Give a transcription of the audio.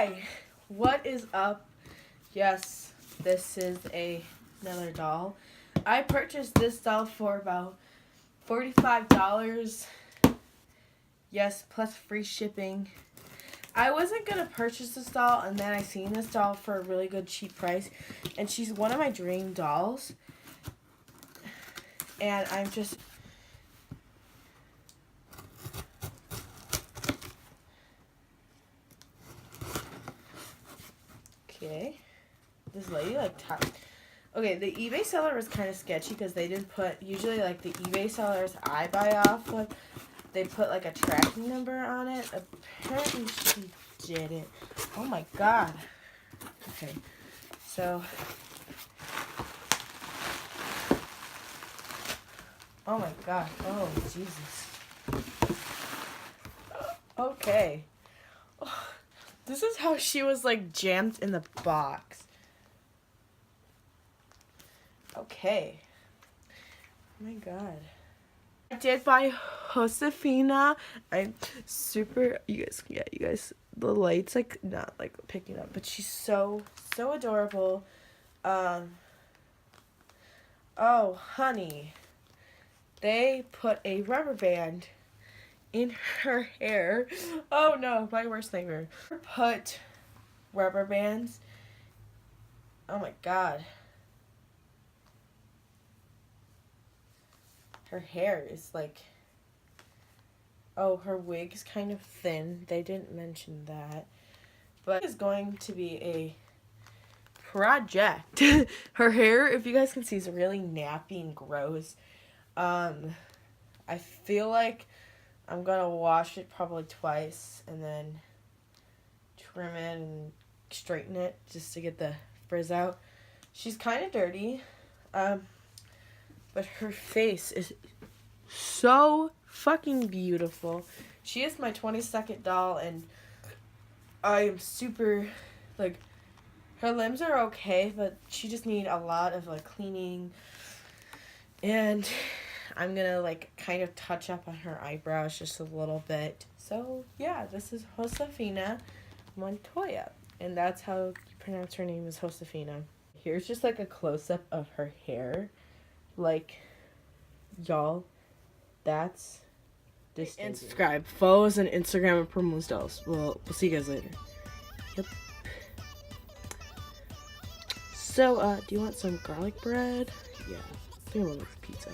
Hi, what is up? Yes, this is another doll. I purchased this doll for about $45. Yes, plus free shipping. I wasn't gonna purchase this doll, and then I seen this doll for a really good cheap price, and she's one of my dream dolls. And I'm just okay. This lady okay, the eBay seller was kind of sketchy because they didn't put, usually like the eBay sellers I buy off of, they put like a tracking number on it. Apparently she didn't. Oh my god. Okay, so, oh my god. Oh, Jesus. Okay. Oh, this is how she was like jammed in the box. Okay. Oh my god. I did buy Josefina. I'm super, you guys, the light's like not like picking up, but she's so adorable. Oh honey, they put a rubber band in her hair. Oh no, my worst nightmare. Put rubber bands. Oh my god. Her hair is like, oh, her wig is kind of thin. They didn't mention that. But it's going to be a project. Her hair, if you guys can see, is really nappy and gross. I feel like I'm gonna wash it probably twice and then trim it and straighten it just to get the frizz out. She's kind of dirty. But her face is so fucking beautiful. She is my 22nd doll, and I am super, like, her limbs are okay, but she just need a lot of, like, cleaning. And I'm gonna, like, kind of touch up on her eyebrows just a little bit. So, yeah, this is Josefina Montoya. And that's how you pronounce her name, is Josefina. Here's just, like, a close-up of her hair. Like, y'all, that's this. And subscribe, follow us on Instagram and promote dolls. We'll see you guys later. Yep. So, do you want some garlic bread? Yeah, I think I'm gonna make pizza.